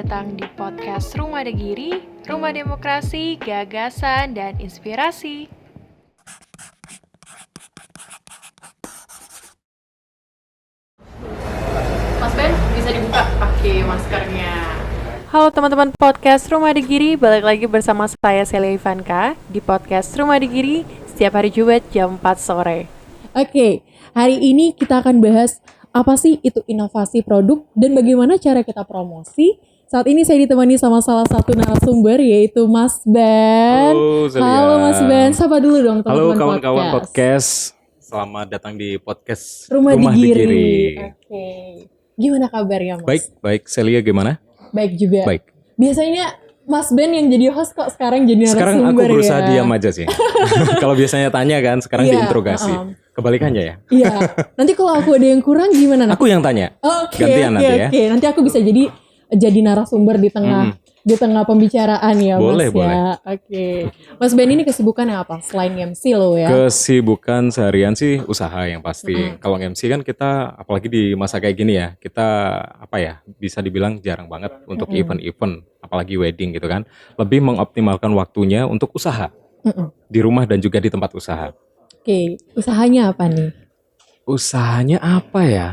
datang di podcast Rumah Degiri, Rumah Demokrasi, Gagasan, dan Inspirasi. Mas Ben, bisa dibuka pakai maskernya. Halo teman-teman podcast Rumah Degiri, balik lagi bersama saya Celia Ivanka di podcast Rumah Degiri setiap hari Jumat jam 4 sore. Oke, hari ini kita akan bahas apa sih itu inovasi produk dan bagaimana cara kita promosi. Saat ini saya ditemani sama salah satu narasumber yaitu Mas Ben. Halo Celia. Halo Mas Ben, sapa dulu dong Halo teman-teman kawan-kawan podcast. Selamat datang di podcast Rumah Degiri. Degiri. Oke, gimana kabarnya Mas? Baik Celia gimana? Baik juga. Baik. Biasanya Mas Ben yang jadi host kok sekarang jadi narasumber ya? Sekarang aku berusaha diam aja sih. Kalau biasanya tanya kan, sekarang Iya, diinterogasi. Kebalikannya ya? Iya, nanti kalau aku ada yang kurang gimana? Aku yang tanya. Gantian nanti ya. Oke. Nanti aku bisa jadi narasumber di tengah pembicaraan ya Boleh, Mas ya. Oke. Mas Ben ini kesibukannya apa? Selain MC lo ya. Kesibukan seharian sih usaha yang pasti. Kalau MC kan kita, apalagi di masa kayak gini ya, kita bisa dibilang jarang banget untuk event-event, apalagi wedding gitu kan. Lebih mengoptimalkan waktunya untuk usaha. Di rumah dan juga di tempat usaha. Oke, usahanya apa nih? Usahanya apa ya?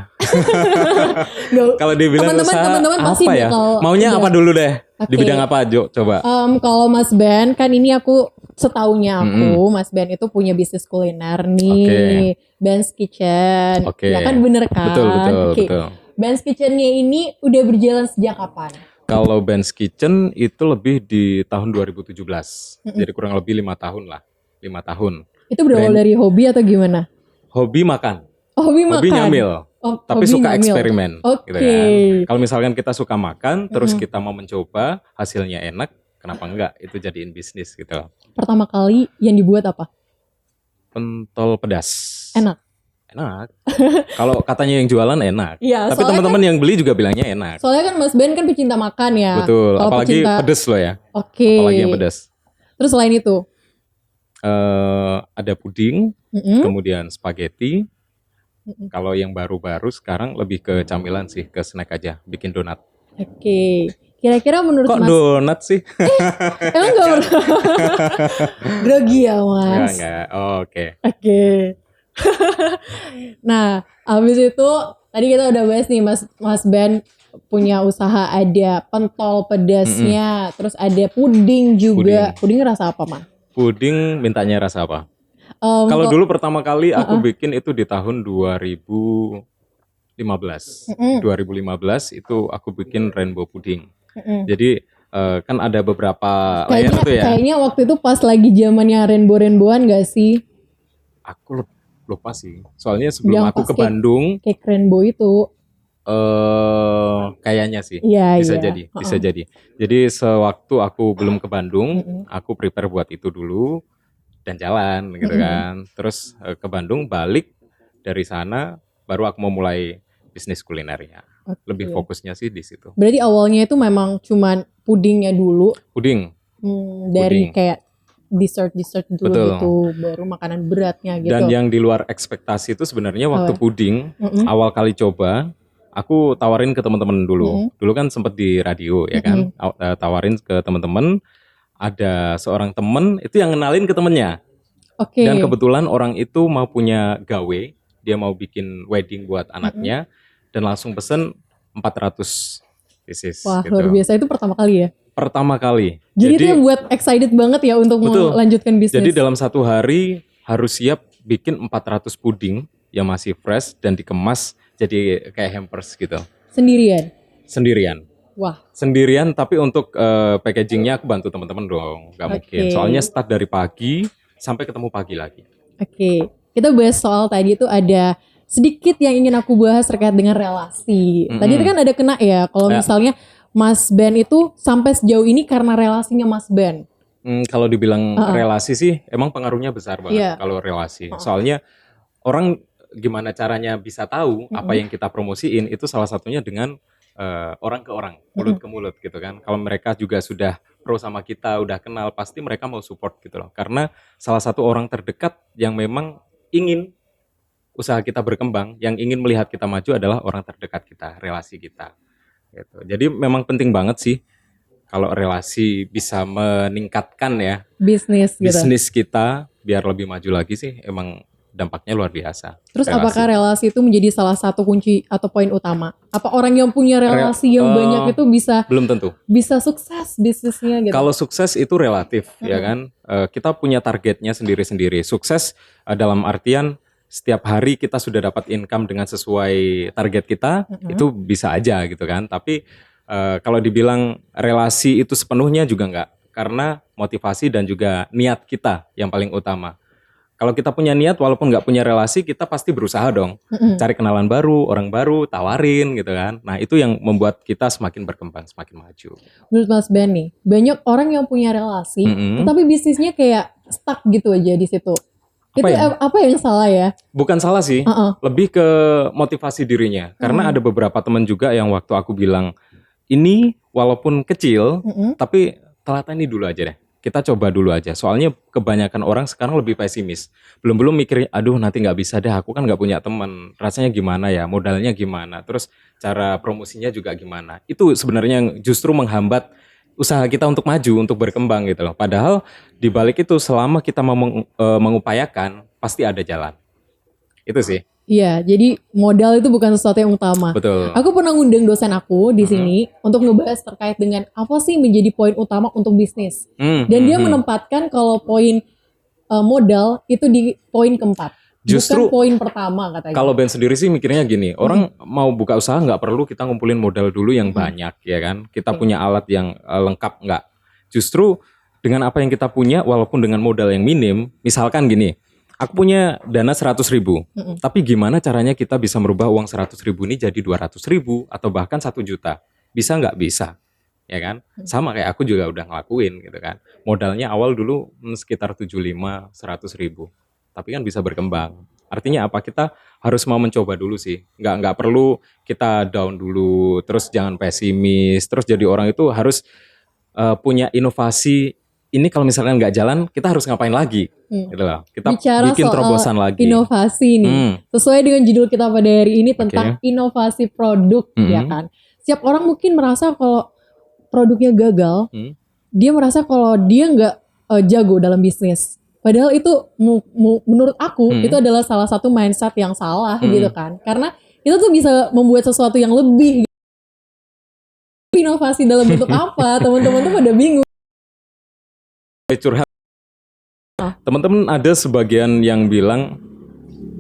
Go. Kalau dibilang Teman-teman pasti apa ya? bakal Maunya apa dulu deh? Di Oke. bidang apa, Jo? Coba. Kalau Mas Ben kan ini aku setaunya Mas Ben itu punya bisnis kuliner nih, Ben's Kitchen. Oke. Ya kan bener kan? Betul. Oke. Ben's Kitchen-nya ini udah berjalan sejak kapan? Kalau Ben's Kitchen itu lebih di tahun 2017. Jadi kurang lebih 5 tahun lah. 5 tahun. Itu berawal dari hobi atau gimana? Hobi makan. Hobi Hobi makan. nyamil. Tapi hobi suka nyamil. eksperimen. Oke. Gitu kan. Kalau misalkan kita suka makan, terus kita mau mencoba, hasilnya enak, kenapa enggak? Itu jadiin bisnis gitu. Pertama kali yang dibuat apa? Pentol pedas. Enak. Kalau katanya yang jualan enak. Iya, Tapi teman-teman yang beli juga bilangnya enak. Soalnya kan Mas Ben kan pecinta makan ya. Betul, Kalau apalagi pecinta- pedes loh ya. Oke. Apalagi yang pedas. Terus selain itu? Ada puding, Mm-mm. kemudian spaghetti. Kalau yang baru-baru sekarang lebih ke camilan sih, ke snack aja, bikin donat. Oke. Kira-kira menurut Kok Mas donat sih? emang gak pernah grogi ya Mas? Enggak. Oh, oke. Oke. Nah, habis itu tadi kita udah bahas nih Mas Ben punya usaha, ada pentol pedasnya, terus ada puding juga. Puding rasa apa, Man? Puding mintanya rasa apa? Kalau dulu pertama kali aku bikin itu di tahun 2015. 2015 itu aku bikin rainbow pudding. Jadi kan ada beberapa layer itu ya. Kayaknya waktu itu pas lagi zamannya rainbow-rainbowan gak sih? Aku lupa sih. Soalnya sebelum Yang aku pas ke Bandung, Cake rainbow itu. kayaknya sih Iya, bisa iya. jadi. Jadi sewaktu aku belum ke Bandung, aku prepare buat itu dulu dan jalan gitu kan. Terus ke Bandung, balik dari sana baru aku mau mulai bisnis kulinernya. Lebih fokusnya sih di situ. Berarti awalnya itu memang cuman pudingnya dulu. Puding. Dari Puding. kayak dessert dulu Betul. gitu, baru makanan beratnya gitu. Dan yang di luar ekspektasi itu sebenarnya waktu puding awal kali coba, aku tawarin ke teman-teman dulu. Dulu kan sempat di radio ya kan, tawarin ke teman-teman. Ada seorang teman itu yang ngenalin ke temennya. Oke. Dan kebetulan orang itu mau punya gawe, dia mau bikin wedding buat anaknya dan langsung pesen 400 pieces. Wah, gitu. luar biasa, itu pertama kali ya. Pertama kali. Jadi itu yang buat excited banget ya untuk Betul. melanjutkan bisnis. Jadi dalam satu hari harus siap bikin 400 puding yang masih fresh dan dikemas jadi kayak hampers gitu. Sendirian. Wah. Sendirian, tapi untuk packagingnya aku bantu teman-teman dong. Gak mungkin. Soalnya start dari pagi sampai ketemu pagi lagi. Oke. Kita bahas soal tadi itu ada sedikit yang ingin aku bahas terkait dengan relasi. Tadi itu kan ada kena ya kalau misalnya Mas Ben itu sampai sejauh ini karena relasinya Mas Ben. Kalau dibilang relasi sih emang pengaruhnya besar banget kalau relasi. Soalnya orang gimana caranya bisa tahu apa yang kita promosiin itu salah satunya dengan orang ke orang, mulut ke mulut gitu kan. Kalau mereka juga sudah pro sama kita, udah kenal, pasti mereka mau support gitu loh. Karena salah satu orang terdekat yang memang ingin usaha kita berkembang, yang ingin melihat kita maju adalah orang terdekat kita, relasi kita. Gitu. Jadi memang penting banget sih kalau relasi bisa meningkatkan ya bisnis kita biar lebih maju lagi sih, emang dampaknya luar biasa. Terus apakah relasi itu menjadi salah satu kunci atau poin utama? Apa orang yang punya relasi yang banyak itu belum tentu bisa sukses bisnisnya gitu? Kalau sukses itu relatif ya kan. Kita punya targetnya sendiri-sendiri. Sukses dalam artian setiap hari kita sudah dapat income dengan sesuai target kita, itu bisa aja gitu kan. Tapi kalau dibilang relasi itu sepenuhnya juga enggak, karena motivasi dan juga niat kita yang paling utama. Kalau kita punya niat walaupun nggak punya relasi, kita pasti berusaha dong. Cari kenalan baru, orang baru, tawarin gitu kan. Nah itu yang membuat kita semakin berkembang, semakin maju. Menurut Mas Ben nih, banyak orang yang punya relasi, tapi bisnisnya kayak stuck gitu aja di situ. Apa yang salah ya? Bukan salah sih, lebih ke motivasi dirinya. Karena ada beberapa teman juga yang waktu aku bilang, ini walaupun kecil, tapi telatani dulu aja deh. Kita coba dulu aja. Soalnya kebanyakan orang sekarang lebih pesimis. Belum mikir, aduh nanti nggak bisa deh, aku kan nggak punya teman. Rasanya gimana ya, modalnya gimana, terus cara promosinya juga gimana. Itu sebenarnya yang justru menghambat usaha kita untuk maju, untuk berkembang gitu loh. Padahal di balik itu selama kita mau mengupayakan, pasti ada jalan. Itu sih. Iya, jadi modal itu bukan sesuatu yang utama. Betul. Aku pernah ngundang dosen aku di sini untuk ngebahas terkait dengan apa sih menjadi poin utama untuk bisnis. Dan dia menempatkan kalau poin modal itu di poin keempat. Justru bukan poin pertama katanya. Kalau Ben sendiri sih mikirnya gini, orang mau buka usaha nggak perlu kita ngumpulin modal dulu yang banyak ya kan. Kita punya alat yang lengkap nggak. Justru dengan apa yang kita punya walaupun dengan modal yang minim, misalkan gini. Aku punya dana 100.000, tapi gimana caranya kita bisa merubah uang 100.000 ini jadi 200.000 atau bahkan 1 juta? Bisa nggak? Bisa, ya kan? Sama kayak aku juga udah ngelakuin gitu kan. Modalnya awal dulu sekitar 75, 100.000, tapi kan bisa berkembang. Artinya apa? Kita harus mau mencoba dulu sih. Nggak perlu kita down dulu, terus jangan pesimis, terus jadi orang itu harus punya inovasi. Ini kalau misalnya nggak jalan, kita harus ngapain lagi? Gitu loh. Kita bicara bikin terobosan lagi. Inovasi nih. Sesuai dengan judul kita pada hari ini tentang inovasi produk, ya kan. Setiap orang mungkin merasa kalau produknya gagal, dia merasa kalau dia nggak jago dalam bisnis. Padahal itu menurut aku itu adalah salah satu mindset yang salah gitu kan. Karena itu tuh bisa membuat sesuatu yang lebih. Inovasi dalam bentuk apa? Teman-teman tuh pada bingung. Curhat. Teman-teman ada sebagian yang bilang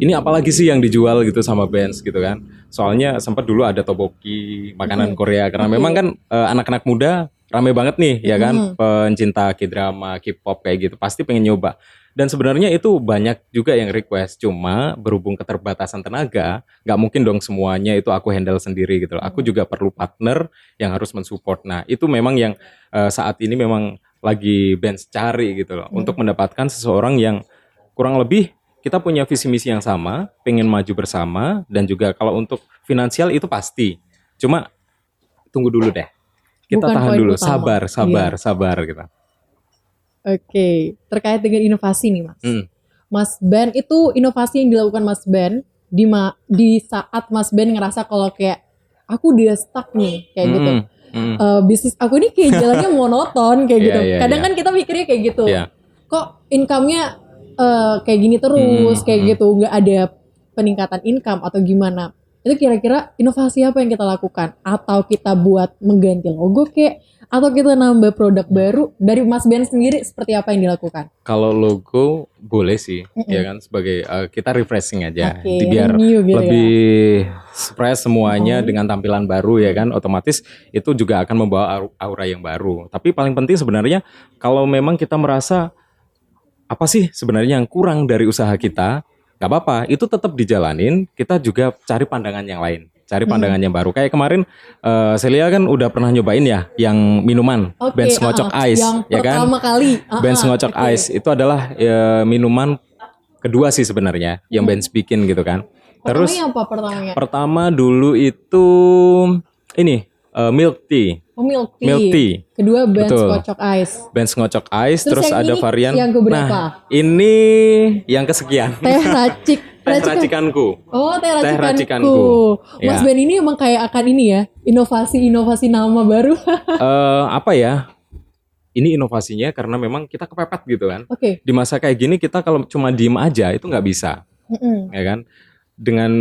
ini apalagi sih yang dijual gitu sama Benz gitu kan. Soalnya sempat dulu ada tteokbokki, makanan Korea karena memang kan anak-anak muda rame banget nih ya kan, pencinta K-drama, K-pop kayak gitu pasti pengen nyoba. Dan sebenarnya itu banyak juga yang request, cuma berhubung keterbatasan tenaga, nggak mungkin dong semuanya itu aku handle sendiri gitu loh. Aku juga perlu partner yang harus mensupport. Nah itu memang yang saat ini memang lagi Benz cari gitu loh, untuk mendapatkan seseorang yang kurang lebih kita punya visi misi yang sama, pengen maju bersama, dan juga kalau untuk finansial itu pasti. Cuma tunggu dulu deh, kita bukan tahan dulu, utama. sabar gitu. Oke, terkait dengan inovasi nih Mas. Mas Ben itu inovasi yang dilakukan Mas Ben di saat Mas Ben ngerasa kalau kayak aku udah stuck nih kayak gitu. Bisnis aku ini kayak jalannya monoton kayak gitu. Kadang kan kita mikirnya kayak gitu. Kok income-nya kayak gini terus, kayak gitu, nggak ada peningkatan income atau gimana? Itu kira-kira inovasi apa yang kita lakukan? Atau kita buat mengganti logo kayak, atau kita nambah produk baru? Dari Mas Ben sendiri seperti apa yang dilakukan? Kalau logo boleh sih, ya kan, sebagai kita refreshing aja, biar gitu lebih fresh semuanya dengan tampilan baru ya kan, otomatis itu juga akan membawa aura yang baru. Tapi paling penting sebenarnya kalau memang kita merasa apa sih sebenarnya yang kurang dari usaha kita, nggak apa-apa, itu tetap dijalanin, kita juga cari pandangan yang lain. Cari pandangan yang baru. Kayak kemarin Celia kan udah pernah nyobain ya yang minuman Benz Ngocok Ice ya kan. Pertama kali Benz Ngocok Ice itu adalah minuman kedua sih sebenarnya yang Benz bikin gitu kan. Terus apa pertamanya? Pertama dulu itu ini milk tea. Milk tea. Kedua Benz Ngocok Ice. Benz Ngocok Ice. Terus ada varian. Yang keberapa? Nah, ini yang kesekian. Teh racik racikanku. Oh, teh racikanku. racikanku. Mas Ben ini emang kayak akan ini ya, inovasi nama baru. Apa ya? Ini inovasinya karena memang kita kepepet gitu kan. Oke. Di masa kayak gini kita kalau cuma diem aja itu nggak bisa, ya kan? Dengan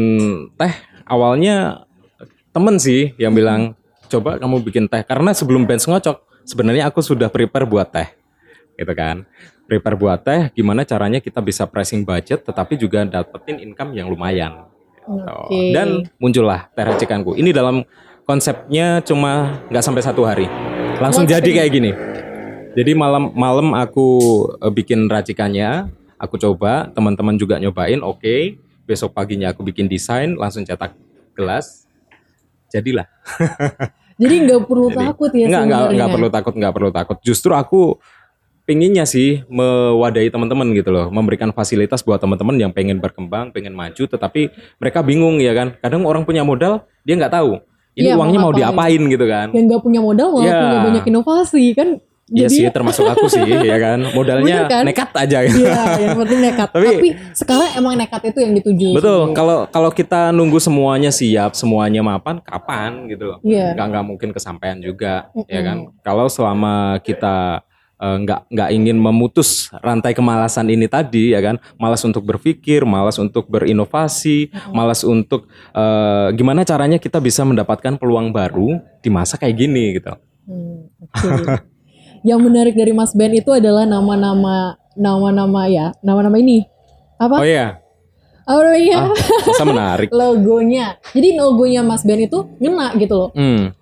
teh awalnya temen sih yang bilang coba kamu bikin teh karena sebelum Benz ngocok sebenarnya aku sudah prepare buat teh, gitu kan? Prepare buat teh, gimana caranya kita bisa pricing budget tetapi juga dapetin income yang lumayan. Gitu. Dan muncullah teh racikanku. Ini dalam konsepnya cuma nggak sampai 1 hari, langsung jadi kayak gini. Jadi malam aku bikin racikannya, aku coba, teman-teman juga nyobain, oke. Besok paginya aku bikin desain, langsung cetak gelas, jadilah. Jadi nggak perlu takut ya sebenarnya? Nggak perlu takut. Justru aku pinginnya sih mewadahi teman-teman gitu loh, memberikan fasilitas buat teman-teman yang pengen berkembang, pengen maju, tetapi mereka bingung ya kan. Kadang orang punya modal, dia nggak tahu ini uangnya mau diapain gitu kan. Yang nggak punya modal malah punya banyak inovasi kan. Iya sih, termasuk aku sih, ya kan. Modalnya kan? Nekat aja. Iya, yang penting nekat. Tapi sekarang emang nekat itu yang dituju. Betul. Kalau kita nunggu semuanya siap, semuanya mapan, kapan gitu loh. Iya. Nggak mungkin kesampaian juga, ya kan. Kalau selama kita nggak ingin memutus rantai kemalasan ini tadi, ya kan. Malas untuk berpikir, malas untuk berinovasi, malas untuk gimana caranya kita bisa mendapatkan peluang baru di masa kayak gini gitu. Okay. Yang menarik dari Mas Ben itu adalah nama-nama ini. Apa? Oh iya. Apa namanya? Masa menarik. Logonya. Jadi logonya Mas Ben itu ngena gitu loh.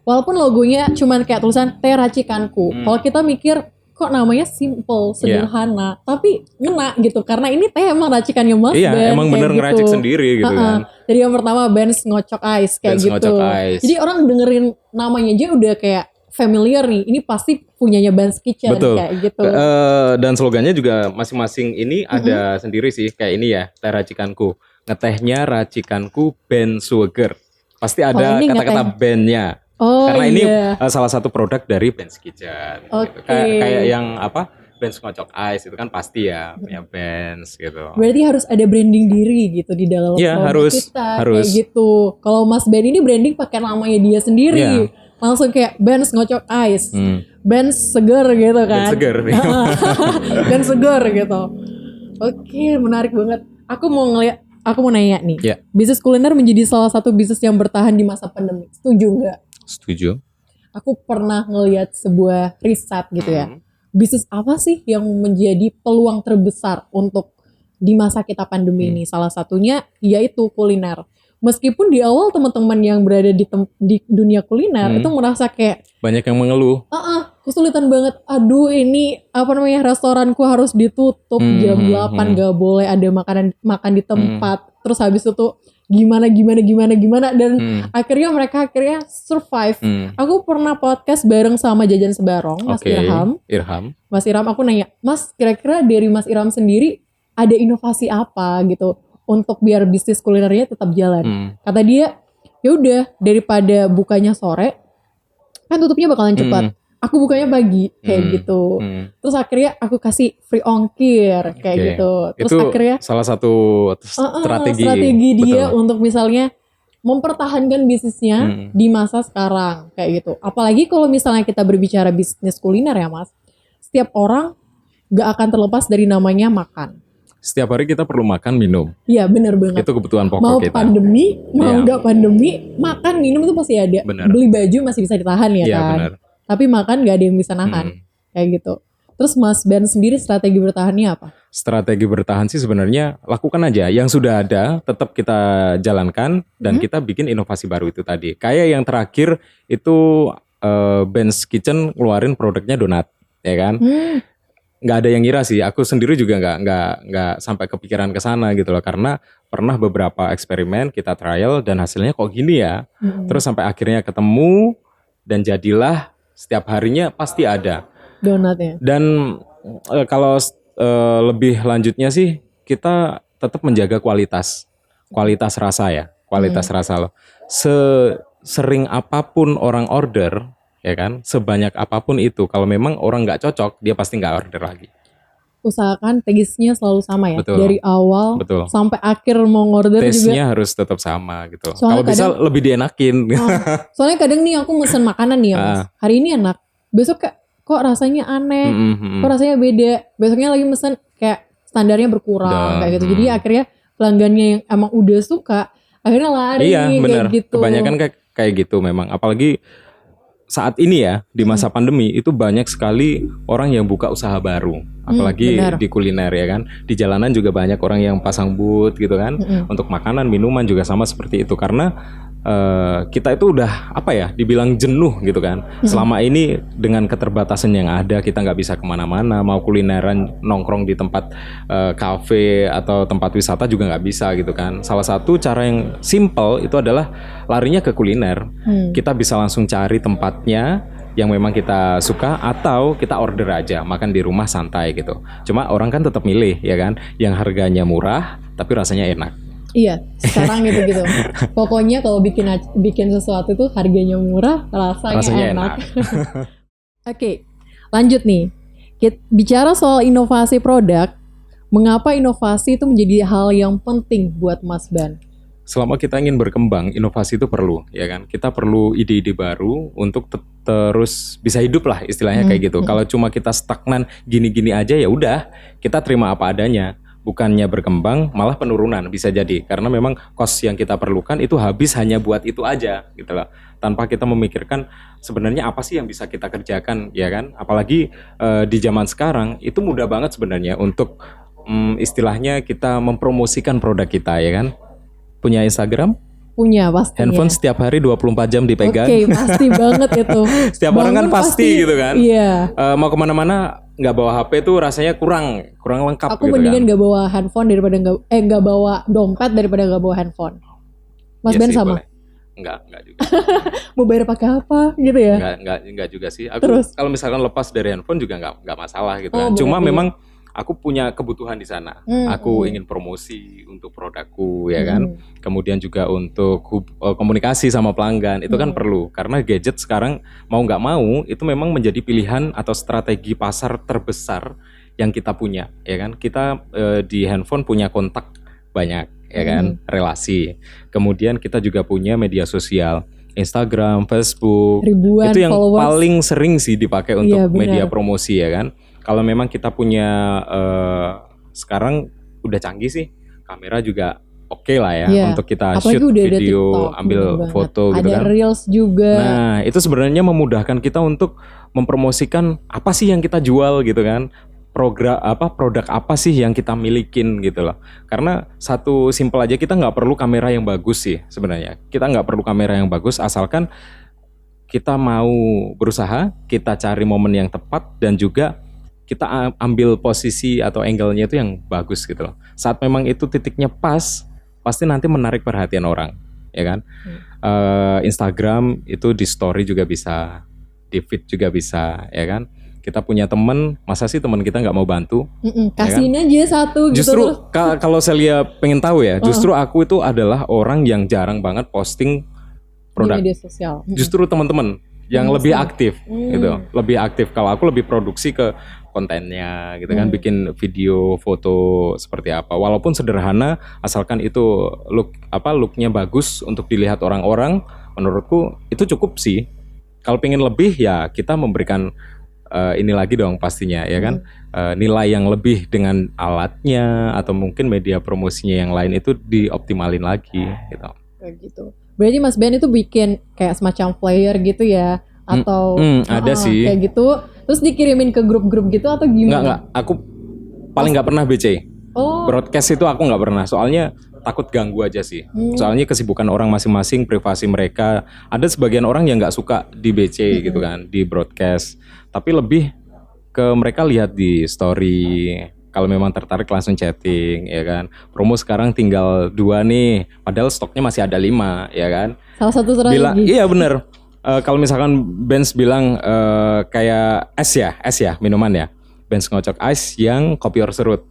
Walaupun logonya cuman kayak tulisan teh racikanku. Kalau kita mikir kok namanya simple, sederhana, tapi ngena gitu karena ini teh emang racikannya Mas Ben. Iya, emang bener ngeracik sendiri gitu kan. Jadi yang pertama Ben's ngocok ice kayak Ben's gitu. Ngocok Ice. Jadi orang dengerin namanya aja udah kayak familiar nih, ini pasti punyanya Ben's Kitchen. Betul. Kayak gitu. Dan slogannya juga masing-masing ini ada sendiri sih, kayak ini ya, teh racikanku. Ngetehnya racikanku Ben Sugar. Pasti ada kata-kata Ben-nya. Karena ini salah satu produk dari Ben's Kitchen. Gitu. Kayak yang apa? Ben's Ngocok Ice itu kan pasti ya punya Ben's gitu. Berarti harus ada branding diri gitu di dalam produk kita. Kayak gitu. Kalau Mas Ben ini branding pakai namanya dia sendiri. Langsung kayak Ben's Ngocok Ice, Ben's Seger gitu kan. Ben's Seger. Ben's Seger gitu. Oke, menarik banget. Aku mau nanya nih. Bisnis kuliner menjadi salah satu bisnis yang bertahan di masa pandemi. Setuju nggak? Setuju. Aku pernah ngelihat sebuah riset gitu ya. Bisnis apa sih yang menjadi peluang terbesar untuk di masa kita pandemi ini? Salah satunya yaitu kuliner. Meskipun di awal teman-teman yang berada di dunia kuliner itu merasa kayak banyak yang mengeluh. Kesulitan banget. Aduh, ini restoranku harus ditutup jam 8 gak boleh ada makan di tempat. Terus habis itu gimana dan akhirnya mereka survive. Aku pernah podcast bareng sama Jajan Sebarong, Mas Irham. Mas Irham, aku nanya, Mas, kira-kira dari Mas Irham sendiri ada inovasi apa gitu untuk biar bisnis kulinernya tetap jalan? Kata dia, ya udah daripada bukanya sore, kan tutupnya bakalan cepat. Aku bukanya pagi kayak gitu. Terus akhirnya aku kasih free ongkir kayak gitu. Terus itu akhirnya salah satu strategi dia untuk misalnya mempertahankan bisnisnya di masa sekarang kayak gitu. Apalagi kalau misalnya kita berbicara bisnis kuliner ya Mas, setiap orang gak akan terlepas dari namanya makan. Setiap hari kita perlu makan, minum. Iya, benar banget. Itu kebutuhan pokok mau kita. Mau pandemi, mau nggak pandemi, makan, minum itu pasti ada. Bener. Beli baju masih bisa ditahan ya kan. Bener. Tapi makan nggak ada yang bisa nahan, kayak gitu. Terus Mas Ben sendiri strategi bertahannya apa? Strategi bertahan sih sebenarnya lakukan aja. Yang sudah ada tetap kita jalankan dan kita bikin inovasi baru itu tadi. Kayak yang terakhir itu Ben's Kitchen ngeluarin produknya donat, ya kan? Nggak ada yang ngira sih, aku sendiri juga nggak sampai kepikiran ke sana gitu loh, karena pernah beberapa eksperimen kita trial dan hasilnya kok gini ya. Terus sampai akhirnya ketemu dan jadilah setiap harinya pasti ada donatnya. Dan kalau lebih lanjutnya sih kita tetap menjaga kualitas rasa ya, kualitas rasa loh. Sering apapun orang order, ya kan, sebanyak apapun itu, kalau memang orang nggak cocok, dia pasti nggak order lagi. usahakan taste-nya selalu sama ya. Betul. Dari awal sampai akhir mau ngorder juga. Taste-nya harus tetap sama gitu. Kalau bisa lebih dienakin. Soalnya kadang nih aku mesen makanan nih ya Mas. Hari ini enak. Besok kok rasanya aneh. Kok rasanya beda. Besoknya lagi mesen kayak standarnya berkurang kayak gitu. Jadi akhirnya pelanggannya yang emang udah suka akhirnya lari kayak gitu. Kebanyakan kayak gitu memang. Apalagi saat ini ya di masa pandemi itu banyak sekali orang yang buka usaha baru, apalagi di kuliner ya kan. Di jalanan juga banyak orang yang pasang booth gitu kan, untuk makanan, minuman juga sama seperti itu karena kita itu udah dibilang jenuh gitu kan. Selama ini dengan keterbatasan yang ada kita nggak bisa kemana-mana, mau kulineran nongkrong di tempat kafe atau tempat wisata juga nggak bisa gitu kan. Salah satu cara yang simple itu adalah larinya ke kuliner. Kita bisa langsung cari tempatnya yang memang kita suka atau kita order aja makan di rumah santai gitu. Cuma orang kan tetap milih ya kan, yang harganya murah tapi rasanya enak. Iya, sekarang gitu. Pokoknya kalau bikin sesuatu tuh harganya murah, rasanya enak. Oke, lanjut nih. Bicara soal inovasi produk, mengapa inovasi itu menjadi hal yang penting buat Mas Ban? Selama kita ingin berkembang, inovasi itu perlu, ya kan? Kita perlu ide-ide baru untuk terus bisa hidup lah istilahnya kayak gitu. Kalau cuma kita stagnan gini-gini aja ya udah, kita terima apa adanya. Bukannya berkembang, malah penurunan bisa jadi. Karena memang cost yang kita perlukan itu habis hanya buat itu aja gitu loh. Tanpa kita memikirkan sebenarnya apa sih yang bisa kita kerjakan, ya kan? Apalagi di zaman sekarang itu mudah banget sebenarnya untuk istilahnya kita mempromosikan produk kita, ya kan? Punya Instagram? Punya pastinya. Handphone setiap hari 24 jam dipegang. Oke, pasti banget itu. Setiap orang kan pasti gitu kan. Iya. Mau kemana-mana nggak bawa HP tuh rasanya kurang lengkap. Aku gitu mendingan kan. nggak bawa handphone daripada nggak bawa dompet daripada nggak bawa handphone. Mas Ben sama? Boleh. Enggak juga. Mau bayar pakai apa gitu ya? Enggak juga sih. Aku kalau misalkan lepas dari handphone juga nggak masalah gitu kan. Cuma memang aku punya kebutuhan di sana. Aku ingin promosi untuk produkku ya kan. Kemudian juga untuk komunikasi sama pelanggan itu kan perlu. Karena gadget sekarang mau nggak mau itu memang menjadi pilihan atau strategi pasar terbesar yang kita punya ya kan. Kita di handphone punya kontak banyak ya kan, relasi. Kemudian kita juga punya media sosial. Instagram, Facebook, ribuan itu yang followers. Paling sering sih dipakai untuk media promosi ya kan. Kalau memang kita punya sekarang udah canggih sih, kamera juga oke lah ya untuk kita apalagi shoot video, TikTok, ambil foto gitu kan. Ada Reels juga. Nah, itu sebenarnya memudahkan kita untuk mempromosikan apa sih yang kita jual gitu kan. Produk apa sih yang kita milikin gitu loh. Karena satu simpel aja, kita nggak perlu kamera yang bagus sih sebenarnya. Kita nggak perlu kamera yang bagus asalkan kita mau berusaha, kita cari momen yang tepat dan juga kita ambil posisi atau angle-nya itu yang bagus gitu loh. Saat memang itu titiknya pas, pasti nanti menarik perhatian orang, ya kan? Instagram itu di story juga bisa, di feed juga bisa, ya kan? Kita punya teman, masa sih teman kita nggak mau bantu? Kasihin ya kan? aja satu gitu. Justru kalau saya pengen tahu ya, justru aku itu adalah orang yang jarang banget posting produk. Di media sosial. Justru teman-teman yang lebih aktif gitu, lebih aktif. Kalau aku lebih produksi ke kontennya gitu kan, bikin video, foto seperti apa. Walaupun sederhana, asalkan itu looknya bagus untuk dilihat orang-orang, menurutku itu cukup sih. Kalau pengen lebih ya kita memberikan ini lagi dong pastinya ya kan, nilai yang lebih dengan alatnya atau mungkin media promosinya yang lain itu dioptimalin lagi gitu. Kayak gitu. Berarti Mas Ben itu bikin kayak semacam flyer gitu ya atau ada sih kayak gitu terus dikirimin ke grup-grup gitu atau gimana? Enggak, aku paling nggak pernah BC. Broadcast itu aku nggak pernah, soalnya takut ganggu aja sih. Soalnya kesibukan orang masing-masing, privasi mereka. Ada sebagian orang yang nggak suka di BC gitu kan, di broadcast. Tapi lebih ke mereka lihat di story. Kalau memang tertarik langsung chatting, ya kan. Promo sekarang tinggal 2 nih, padahal stoknya masih ada 5, ya kan. Salah satu strategi. Iya bener. Kalau misalkan Benz bilang kayak es ya, minuman ya. Benz ngocok ice yang kopi or serut.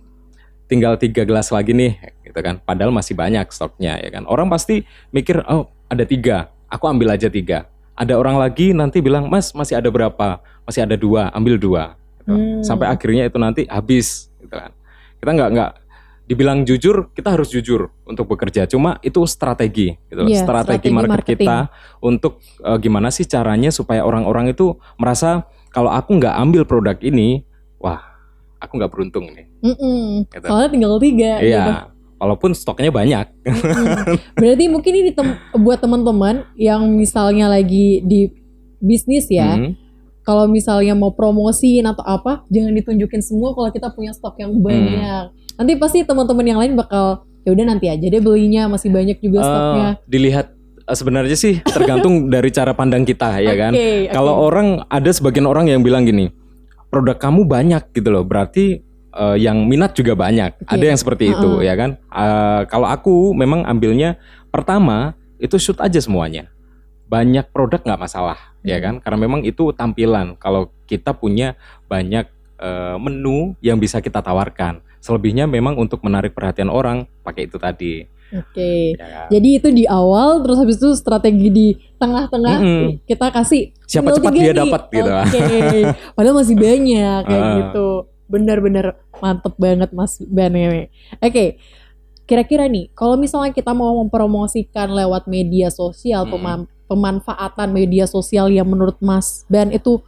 Tinggal 3 gelas lagi nih, gitu kan. Padahal masih banyak stoknya, ya kan. Orang pasti mikir, oh ada 3, aku ambil aja 3. Ada orang lagi nanti bilang, Mas masih ada berapa? Masih ada 2, ambil 2. Gitu. Sampai akhirnya itu nanti habis. gitu kan. Kita nggak dibilang jujur, kita harus jujur untuk bekerja. Cuma itu strategi gitu loh. Strategi market kita untuk gimana sih caranya supaya orang-orang itu merasa kalau aku nggak ambil produk ini, wah aku nggak beruntung nih. Gitu. Soalnya tinggal 3 iya, gitu. Walaupun stoknya banyak. Berarti mungkin ini buat teman-teman yang misalnya lagi di bisnis ya, kalau misalnya mau promosiin atau apa, jangan ditunjukin semua kalau kita punya stok yang banyak. Nanti pasti teman-teman yang lain bakal, ya udah nanti aja deh belinya, masih banyak juga stoknya. Dilihat sebenarnya sih tergantung dari cara pandang kita ya kan. Kalau orang, ada sebagian orang yang bilang gini, produk kamu banyak gitu loh, berarti yang minat juga banyak. Ada yang seperti itu ya kan. Kalau aku memang ambilnya pertama itu shoot aja semuanya. Banyak produk nggak masalah ya kan. Karena memang itu tampilan. Kalau kita punya banyak menu yang bisa kita tawarkan. Selebihnya memang untuk menarik perhatian orang pakai itu tadi. Ya. Jadi itu di awal, terus habis itu strategi di tengah-tengah kita kasih siapa cepat dia dapat gitu. Padahal masih banyak kayak gitu. Benar-benar mantep banget Mas Ben ini. Kira-kira nih, kalau misalnya kita mau mempromosikan lewat media sosial, pemanfaatan media sosial yang menurut Mas Ben itu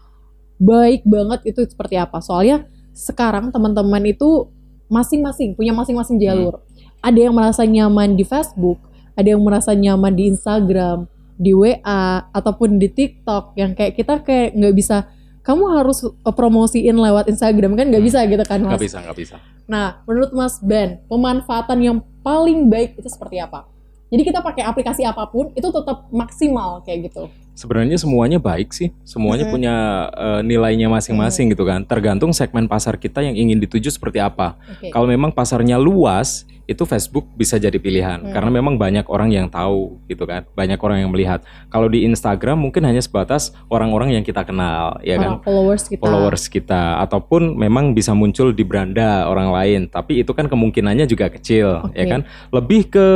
baik banget, itu seperti apa? Soalnya sekarang teman-teman itu masing-masing punya masing-masing jalur. Ada yang merasa nyaman di Facebook, ada yang merasa nyaman di Instagram, di WA, ataupun di TikTok, yang kayak kita kayak nggak bisa, kamu harus promosiin lewat Instagram kan, nggak bisa gitu kan Mas? Nggak bisa. Nah, menurut Mas Ben, pemanfaatan yang paling baik itu seperti apa? Jadi kita pakai aplikasi apapun itu tetap maksimal kayak gitu. Sebenarnya semuanya baik sih, semuanya punya nilainya masing-masing gitu kan. Tergantung segmen pasar kita yang ingin dituju seperti apa. Kalau memang pasarnya luas, itu Facebook bisa jadi pilihan karena memang banyak orang yang tahu gitu kan, banyak orang yang melihat. Kalau di Instagram mungkin hanya sebatas orang-orang yang kita kenal, ya kan, followers kita, ataupun memang bisa muncul di beranda orang lain, tapi itu kan kemungkinannya juga kecil, ya kan. Lebih ke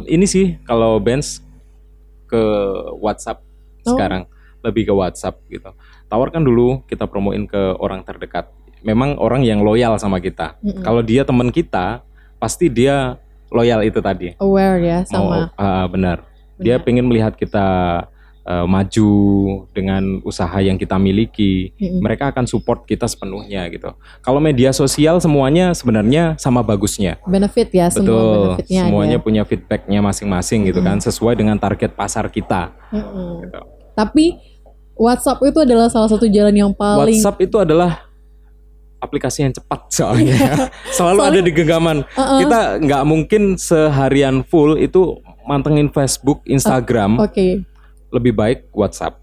ini sih kalau Benz ke WhatsApp sekarang, lebih ke WhatsApp gitu. Tawarkan dulu, kita promoin ke orang terdekat. Memang orang yang loyal sama kita. Kalau dia teman kita, pasti dia loyal itu tadi. Aware ya sama. Benar. Dia pengen melihat kita maju dengan usaha yang kita miliki. Mereka akan support kita sepenuhnya gitu. Kalau media sosial semuanya sebenarnya sama bagusnya. Benefit ya. Betul. Semua benefitnya semuanya ada. punya feedbacknya masing-masing gitu kan. Sesuai dengan target pasar kita. Gitu. Tapi WhatsApp itu adalah salah satu jalan yang paling. WhatsApp itu adalah aplikasi yang cepat soalnya. Selalu ada di genggaman. Kita nggak mungkin seharian full itu mantengin Facebook, Instagram. Lebih baik WhatsApp,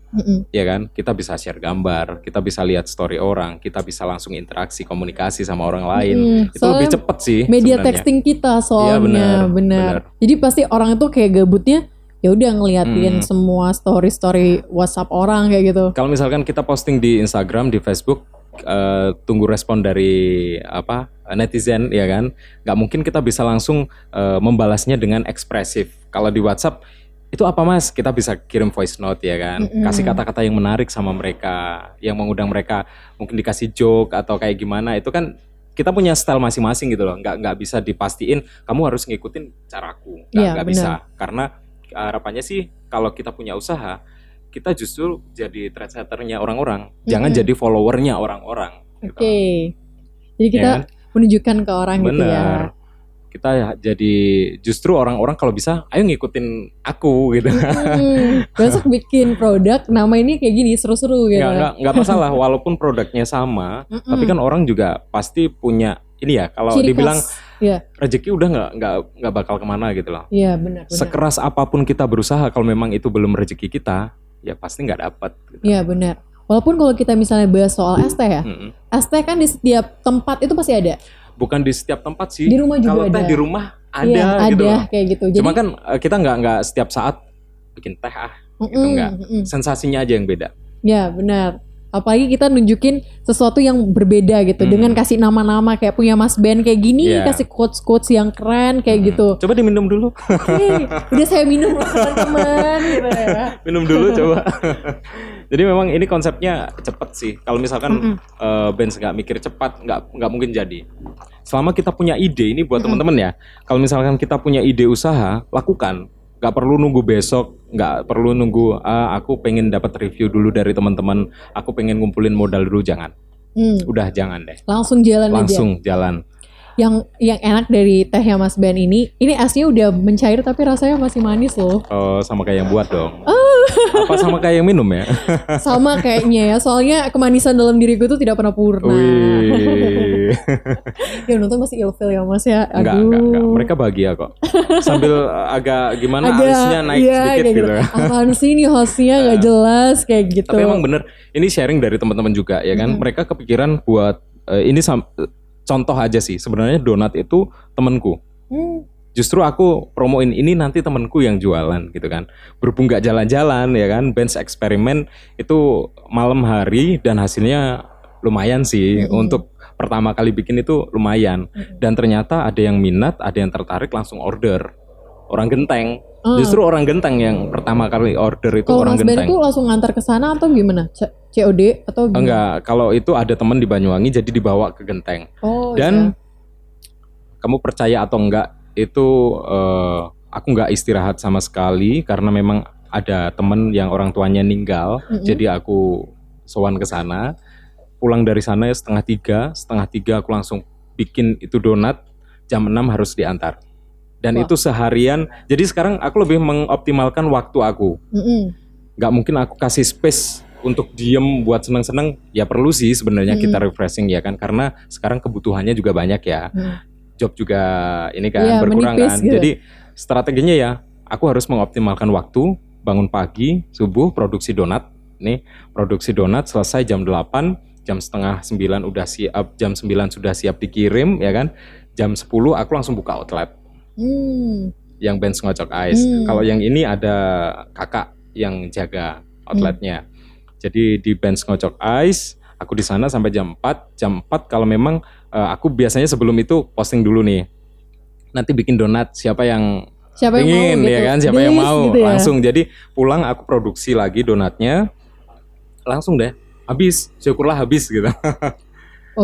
ya kan? Kita bisa share gambar, kita bisa lihat story orang, kita bisa langsung interaksi, komunikasi sama orang lain. Itu lebih cepat sih. Media sebenarnya. texting kita soalnya, benar. Jadi pasti orang itu kayak gabutnya, ya udah ngeliatin semua story WhatsApp orang kayak gitu. Kalau misalkan kita posting di Instagram, di Facebook, tunggu respon dari netizen ya kan, nggak mungkin kita bisa langsung membalasnya dengan ekspresif. Kalau di WhatsApp itu apa mas, kita bisa kirim voice note ya kan, kasih kata-kata yang menarik sama mereka, yang mengundang mereka, mungkin dikasih joke atau kayak gimana. Itu kan kita punya style masing-masing gitu loh, nggak bisa dipastiin kamu harus ngikutin caraku, nggak bisa. Karena harapannya sih kalau kita punya usaha, kita justru jadi trendsetternya orang-orang, jangan jadi followernya orang-orang. Gitu. Jadi kita menunjukkan ke orang gitu ya. Kita jadi justru orang-orang kalau bisa, ayo ngikutin aku gitu. Besok bikin produk, nama ini kayak gini, seru-seru gitu. Nggak masalah, walaupun produknya sama, tapi kan orang juga pasti punya ini ya. Kalau dibilang rezeki udah nggak bakal kemana gitu loh. Iya benar. Sekeras apapun kita berusaha, kalau memang itu belum rezeki kita, ya pasti nggak dapat. Iya gitu. Benar. Walaupun kalau kita misalnya bahas soal ST ya, ST kan di setiap tempat itu pasti ada. Bukan di setiap tempat sih. Di rumah juga ada. Kalau teh di rumah ada gitu. Ada kayak gitu. Jadi, cuma kan kita nggak setiap saat bikin teh gitu nggak. Sensasinya aja yang beda. Ya benar. Apalagi kita nunjukin sesuatu yang berbeda gitu, dengan kasih nama-nama kayak punya Mas Ben kayak gini, kasih quotes-quotes yang keren kayak gitu. Coba diminum dulu. Udah saya minum loh teman-teman gitu ya. Minum dulu coba. Jadi memang ini konsepnya cepet sih. Kalau misalkan band nggak mikir cepat, nggak mungkin jadi. Selama kita punya ide, ini buat teman-teman ya. Kalau misalkan kita punya ide usaha, lakukan. Nggak perlu nunggu besok, nggak perlu nunggu. Aku pengen dapat review dulu dari teman-teman. Aku pengen ngumpulin modal dulu, jangan. Udah jangan deh. Langsung jalan aja. Langsung jalan. Yang enak dari tehnya Mas Ben ini aslinya udah mencair tapi rasanya masih manis loh. Oh, sama kayak yang buat dong. Apa sama kayak yang minum ya? Sama kayaknya ya, soalnya kemanisan dalam diriku tuh tidak pernah purna. Wih. Ya nonton masih ilfil ya Mas ya. Enggak. Mereka bahagia kok. Sambil agak gimana alisnya naik sedikit gitu. Apaan sih ini hostnya gak jelas kayak gitu. Tapi emang bener, ini sharing dari teman-teman juga ya kan. Mereka kepikiran buat ini contoh aja sih, sebenarnya donat itu temanku. Justru aku promoin ini nanti temanku yang jualan gitu kan. Berhubung gak jalan-jalan ya kan, bench eksperimen itu malam hari dan hasilnya lumayan sih. Untuk pertama kali bikin itu lumayan. Dan ternyata ada yang minat, ada yang tertarik langsung order. Orang Genteng. Justru orang Genteng yang pertama kali order itu orang Genteng. Kalau Mas Ben itu langsung ngantar ke sana atau gimana? COD atau gimana? Enggak, kalau itu ada teman di Banyuwangi jadi dibawa ke Genteng. Dan kamu percaya atau enggak, itu aku enggak istirahat sama sekali karena memang ada teman yang orang tuanya meninggal. Jadi aku sowan ke sana. Pulang dari sana ya setengah tiga aku langsung bikin itu donat. Jam 6 harus diantar. Dan itu seharian. Jadi sekarang aku lebih mengoptimalkan waktu aku. Nggak mungkin aku kasih space untuk diem buat seneng-seneng. Ya perlu sih sebenarnya kita refreshing ya kan. Karena sekarang kebutuhannya juga banyak ya. Job juga ini kan berkurang kan. Gitu. Jadi strateginya ya aku harus mengoptimalkan waktu. Bangun pagi, subuh produksi donat. Nih produksi donat selesai jam 8. Jam setengah 9 udah siap. Jam 9 sudah siap dikirim ya kan. Jam 10 aku langsung buka outlet. Yang bench ngocok ice. Kalau yang ini ada kakak yang jaga outletnya. Jadi di bench ngocok ice, aku di sana sampai jam 4. Jam 4 kalau memang aku biasanya sebelum itu posting dulu nih. Nanti bikin donat siapa yang ingin gitu. Ya kan, siapa yang mau gitu ya? Langsung. Jadi pulang aku produksi lagi donatnya. Langsung deh habis, syukurlah habis gitu.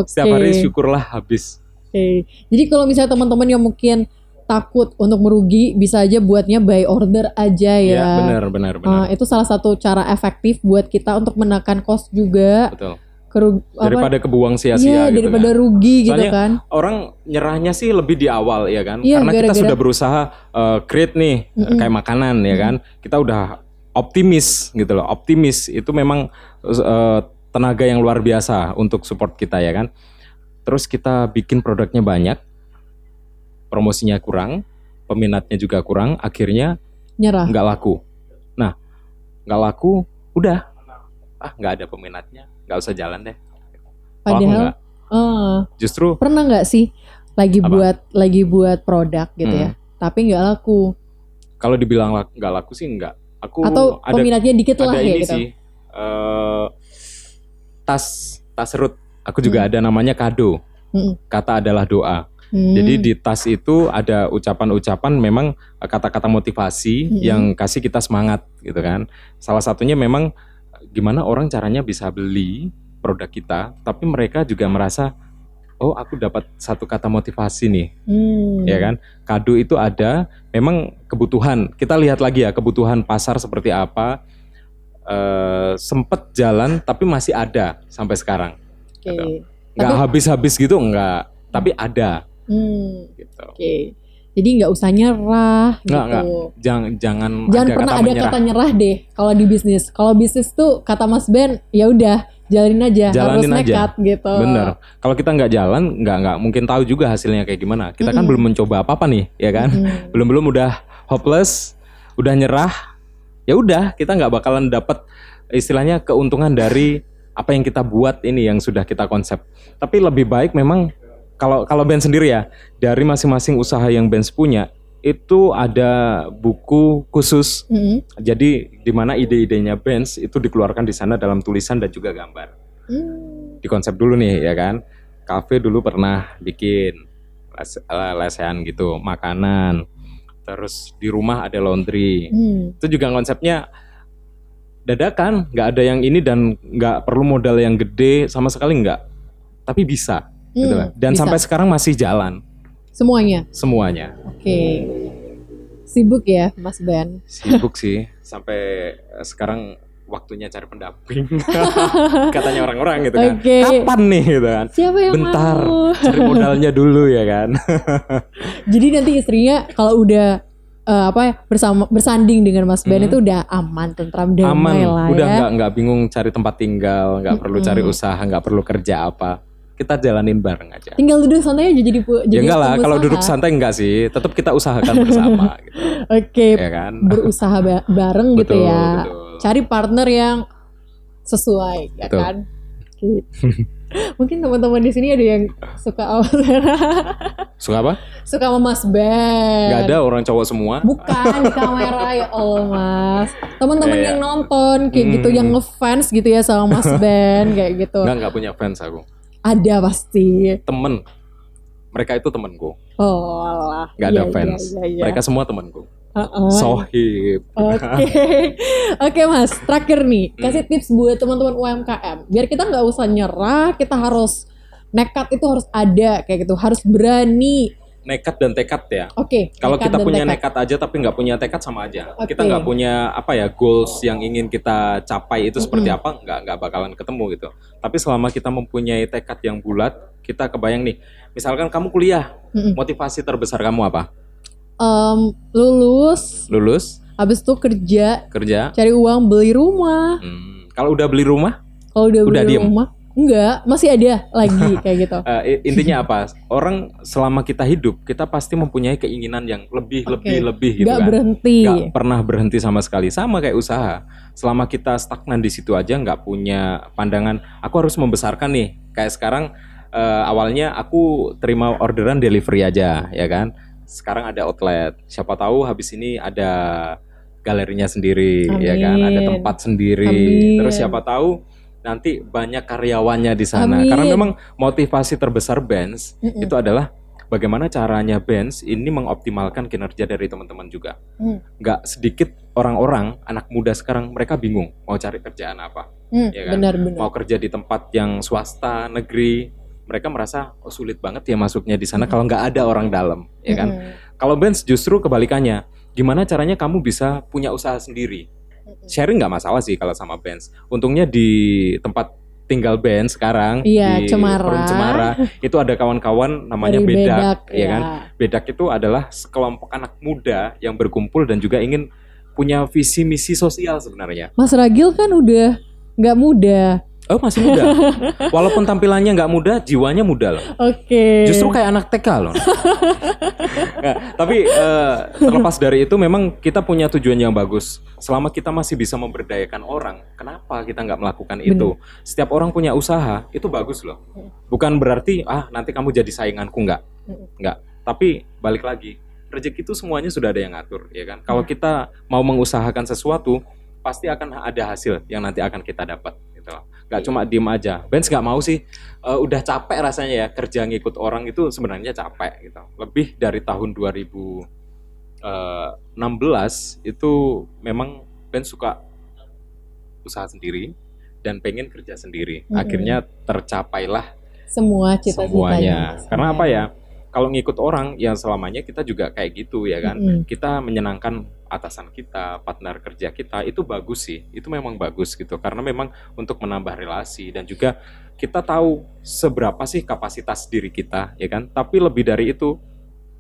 Setiap hari syukurlah habis. Jadi kalau misalnya teman-teman yang mungkin takut untuk merugi, bisa aja buatnya by order aja ya. Ya benar. Itu salah satu cara efektif buat kita untuk menekan cost juga. Betul. Daripada kebuang sia-sia gitu daripada kan. Rugi soalnya gitu kan. Orang nyerahnya sih lebih di awal ya kan. Karena kita sudah berusaha create nih kayak makanan ya kan. Kita udah optimis gitu loh. Optimis itu memang tenaga yang luar biasa untuk support kita ya kan. Terus kita bikin produknya banyak. Promosinya kurang, peminatnya juga kurang, akhirnya nyerah. Nggak laku. Nah, nggak laku, udah, nggak ada peminatnya, nggak usah jalan deh. Padahal, justru pernah nggak sih lagi buat produk gitu ya, tapi nggak laku? Kalau dibilang nggak laku sih nggak. Atau peminatnya dikit lah ya gitu. Sih, tas root, aku juga ada namanya kado. Kata adalah doa. Jadi di tas itu ada ucapan-ucapan memang kata-kata motivasi yang kasih kita semangat gitu kan. Salah satunya memang gimana orang caranya bisa beli produk kita, tapi mereka juga merasa oh aku dapat satu kata motivasi nih, ya kan. Kado itu ada, memang kebutuhan. Kita lihat lagi ya kebutuhan pasar seperti apa. Sempet jalan tapi masih ada sampai sekarang. Gitu. Nggak habis-habis gitu enggak, tapi ada. Gitu. Jadi nggak usah nyerah gitu. Nggak. Jangan pernah ada kata nyerah deh kalau di bisnis. Kalau bisnis tuh kata Mas Ben ya udah jalanin aja, harus nekat gitu. Bener. Kalau kita nggak jalan, nggak mungkin tahu juga hasilnya kayak gimana. Kita kan belum mencoba apa-apa nih, ya kan? Belum udah hopeless, udah nyerah. Ya udah, kita nggak bakalan dapat istilahnya keuntungan dari apa yang kita buat ini yang sudah kita konsep. Tapi lebih baik memang kalau band sendiri ya, dari masing-masing usaha yang band punya itu ada buku khusus. Jadi di mana ide-idenya band itu dikeluarkan di sana dalam tulisan dan juga gambar. Di konsep dulu nih ya kan. Cafe dulu pernah bikin lesehan gitu, makanan. Terus di rumah ada laundry. Itu juga konsepnya dadakan, nggak ada yang ini dan nggak perlu modal yang gede sama sekali nggak. Tapi bisa, gitu kan. Dan bisa. sampai sekarang masih jalan. Semuanya. Oke. Sibuk ya Mas Ben? Sibuk sih, sampai sekarang waktunya cari pendamping. Katanya orang-orang gitu kan. Kapan nih gitu kan. Siapa yang bentar, mau? cari modalnya dulu ya kan. Jadi nanti istrinya kalau udah bersanding dengan Mas Ben itu udah aman, tentram, damai lah udah ya. nggak bingung cari tempat tinggal, nggak perlu cari usaha, nggak perlu kerja apa. Kita jalanin bareng aja. Tinggal duduk santai aja jadi ya enggak lah, kalau duduk santai enggak sih, tetap kita usahakan bersama gitu. Oke, ya kan? Berusaha bareng gitu ya. Betul. Cari partner yang sesuai ya Betul. kan. Oke. Mungkin teman-teman di sini ada yang suka Suka apa? suka sama Mas Ben. Gak ada orang cowok semua. Bukan di kamera ya Allah Mas. Teman-teman yang nonton kayak gitu, yang ngefans gitu ya sama Mas Ben kayak gitu. Enggak punya fans aku. Ada pasti. Temen. Mereka itu temenku. Oh alah. Gak ada fans. Iya. Mereka semua temenku. Sohib. Oke Mas, terakhir nih kasih tips buat teman-teman UMKM biar kita nggak usah nyerah, kita harus nekat, itu harus ada kayak gitu, harus berani. Nekat dan tekad ya. Oke. Kalau kita punya nekat aja tapi nggak punya tekad sama aja. Oke. Kita nggak punya goals yang ingin kita capai itu seperti apa, nggak bakalan ketemu gitu. Tapi selama kita mempunyai tekad yang bulat, kita kebayang nih. Misalkan kamu kuliah, motivasi terbesar kamu apa? Lulus, habis itu kerja, cari uang, beli rumah. Kalau udah beli rumah, udah beli rumah, enggak, masih ada lagi kayak gitu. Intinya apa? Orang selama kita hidup, kita pasti mempunyai keinginan yang lebih gitu nggak kan. berhenti. Nggak pernah berhenti sama sekali. Sama kayak usaha. Selama kita stagnan di situ aja, nggak punya pandangan, aku harus membesarkan nih. Kayak sekarang, awalnya aku terima orderan delivery aja, ya kan. Sekarang ada outlet, siapa tahu habis ini ada galerinya sendiri. Ya kan, ada tempat sendiri. Terus siapa tahu nanti banyak karyawannya di sana. Karena memang motivasi terbesar Benz itu adalah bagaimana caranya Benz ini mengoptimalkan kinerja dari teman-teman juga. Nggak sedikit orang-orang anak muda sekarang mereka bingung mau cari kerjaan apa. Ya kan? Benar. Mau kerja di tempat yang swasta, negeri, mereka merasa sulit banget ya masuknya di sana kalau nggak ada orang dalam, ya kan? Kalau Benz justru kebalikannya, gimana caranya kamu bisa punya usaha sendiri? Sharing nggak masalah sih kalau sama Benz. Untungnya di tempat tinggal Benz sekarang di Forum Cemara itu ada kawan-kawan namanya Bedak, ya kan? Bedak itu adalah sekelompok anak muda yang berkumpul dan juga ingin punya visi misi sosial sebenarnya. Mas Ragil kan udah nggak muda. Oh masih muda. Walaupun tampilannya nggak muda, jiwanya muda loh. Oke. Justru kayak anak TK loh. Nah, tapi terlepas dari itu memang kita punya tujuan yang bagus. Selama kita masih bisa memberdayakan orang, kenapa kita nggak melakukan itu? Setiap orang punya usaha, itu bagus loh. Bukan berarti nanti kamu jadi sainganku, nggak. Tapi balik lagi, rezeki itu semuanya sudah ada yang ngatur, ya kan? Kalau kita mau mengusahakan sesuatu, pasti akan ada hasil yang nanti akan kita dapat. Gak cuma diem aja. Benz gak mau sih, udah capek rasanya ya kerja ngikut orang itu sebenarnya capek gitu. Lebih dari tahun 2016 itu memang Benz suka usaha sendiri dan pengen kerja sendiri. Akhirnya tercapailah semua cita-citanya. Karena apa ya? Kalau ngikut orang yang selamanya kita juga kayak gitu ya kan. Kita menyenangkan atasan kita, partner kerja kita, itu bagus sih. Itu memang bagus gitu. Karena memang untuk menambah relasi dan juga kita tahu seberapa sih kapasitas diri kita ya kan. Tapi lebih dari itu,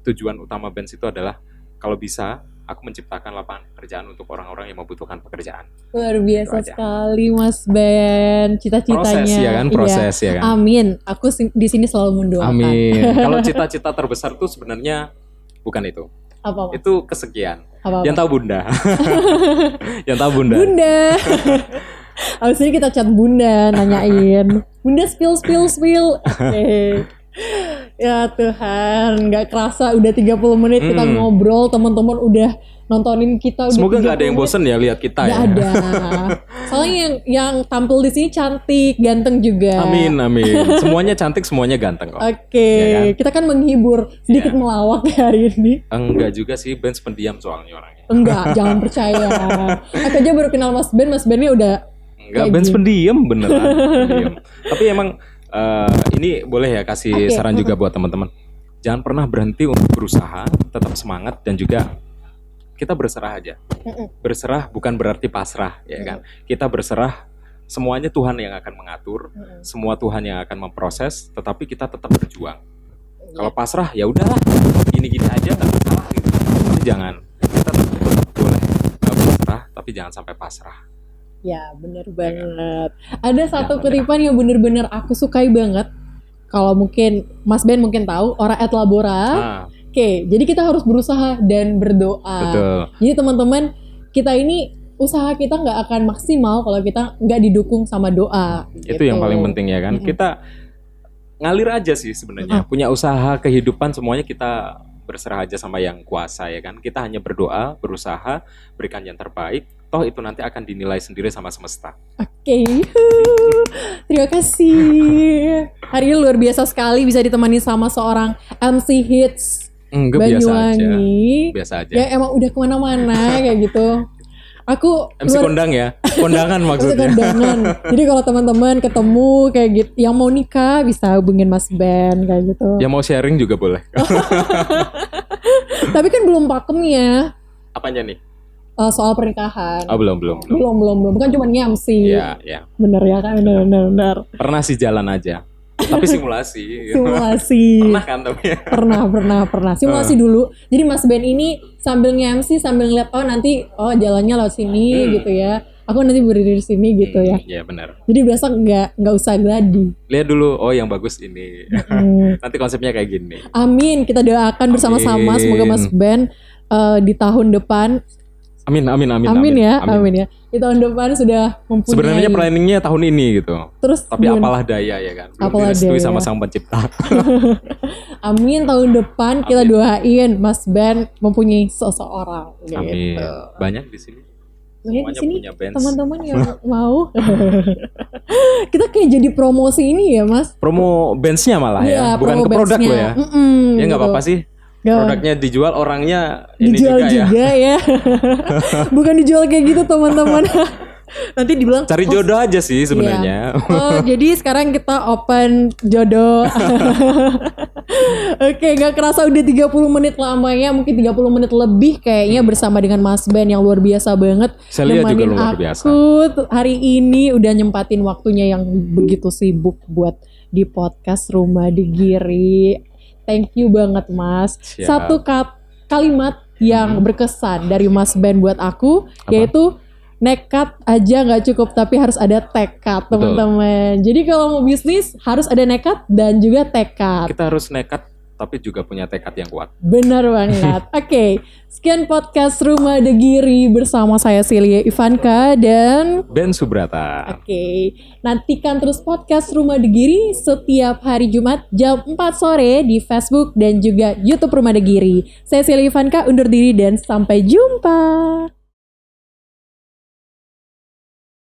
tujuan utama Benz itu adalah kalau bisa aku menciptakan lapangan pekerjaan untuk orang-orang yang membutuhkan pekerjaan. Luar biasa sekali Mas Ben, cita-citanya. Proses ya kan, ya kan. Amin. Aku di sini selalu mendoakan. Amin. Kalau cita-cita terbesar tuh sebenarnya bukan itu. Apa? Itu kesekian. Apa? Yang tahu Bunda. Yang tahu Bunda. Bunda. Abis ini kita chat Bunda, nanyain. Bunda spill. Oke. Ya Tuhan, nggak kerasa udah 30 menit kita ngobrol, teman-teman udah nontonin kita. Semoga nggak ada yang bosen ya lihat kita. Nggak ada. Soalnya yang tampil di sini cantik, ganteng juga. Amin. Semuanya cantik, semuanya ganteng kok. Oke. Ya kan? Kita kan menghibur, sedikit melawak hari ini. Enggak juga sih, Benz pendiam soalnya orangnya. Enggak, jangan percaya. Aku aja baru kenal Mas Bennya udah enggak, Ben pendiam beneran. Pendiam. Tapi emang ini boleh ya kasih saran juga buat teman-teman. Jangan pernah berhenti untuk berusaha, tetap semangat dan juga kita berserah aja. Berserah bukan berarti pasrah, ya kan? Kita berserah, semuanya Tuhan yang akan mengatur, semua Tuhan yang akan memproses, tetapi kita tetap berjuang. Kalau pasrah ya udahlah, gini-gini aja nggak salah gitu. Tapi jangan, kita tetap boleh berserah, tapi jangan sampai pasrah. Ya benar banget. Ada satu kutipan yang benar-benar aku sukai banget. Kalau mungkin Mas Ben mungkin tahu, ora et labora. Oke, jadi kita harus berusaha dan berdoa. Betul. Jadi teman-teman, kita ini usaha kita nggak akan maksimal kalau kita nggak didukung sama doa. Itu yang paling penting ya kan. Kita ngalir aja sih sebenarnya. Punya usaha kehidupan semuanya kita berserah aja sama yang kuasa ya kan. Kita hanya berdoa, berusaha, berikan yang terbaik. Toh itu nanti akan dinilai sendiri sama semesta. Oke. Terima kasih. Hari ini luar biasa sekali bisa ditemani sama seorang MC Hits Banyuwangi. Biasa aja. Ya emang udah kemana-mana kayak gitu. Aku MC kondang ya, kondangan maksudnya. Kondangan. Jadi kalau teman-teman ketemu kayak gitu, yang mau nikah bisa hubungin Mas Ben kayak gitu. Yang mau sharing juga boleh. Tapi kan belum pakem ya. Apanya nih? Soal pernikahan. Oh belum. Bukan cuma MC. Iya. Bener ya kan, bener. Pernah sih jalan aja. Tapi simulasi. Pernah kan tapi. Pernah. Simulasi dulu. Jadi Mas Ben ini sambil nge-MC sambil ngeliat jalannya lewat sini gitu ya. Aku nanti berdiri di sini gitu ya. Iya benar. Jadi besok nggak usah gladi. Lihat dulu, yang bagus ini. Nanti konsepnya kayak gini. Amin. Kita doakan bersama-sama semoga Mas Ben di tahun depan. Amin ya. Di tahun depan sudah mempunyai. Sebenarnya planningnya tahun ini gitu. Terus tapi apalah daya ya kan. Belum direstui sama Sang Pencipta. Amin, tahun depan kita doain Mas Ben mempunyai seseorang. Amin. Gitu. Banyak di sini. Semuanya Semuanya di sini punya bands. Teman-teman yang mau. Kita kayak jadi promosi ini ya Mas. Promo bandsnya malah ya. Bukan ke produk lo ya. Ya nggak apa-apa sih. Produknya dijual, orangnya ini dijual juga ya. Bukan dijual kayak gitu teman-teman. Nanti dibilang cari jodoh aja sih sebenarnya. Iya. Jadi sekarang kita open jodoh. Oke, gak kerasa udah 30 menit lamanya, mungkin 30 menit lebih kayaknya bersama dengan Mas Ben yang luar biasa banget. Celia juga luar biasa. Aku hari ini udah nyempatin waktunya yang begitu sibuk buat di podcast Rumah di Giri. Thank you banget Mas. Siap. Satu kalimat yang berkesan dari Mas Ben buat aku yaitu nekat aja nggak cukup tapi harus ada tekad teman-teman. Jadi kalau mau bisnis harus ada nekat dan juga tekad. Kita harus nekat tapi juga punya tekad yang kuat. Benar banget. Oke, sekian podcast Rumah The Giri bersama saya Celia Ivanka dan Ben Subrata. Oke, nantikan terus podcast Rumah The Giri setiap hari Jumat jam 4 sore di Facebook dan juga YouTube Rumah The Giri. Saya Celia Ivanka undur diri dan sampai jumpa.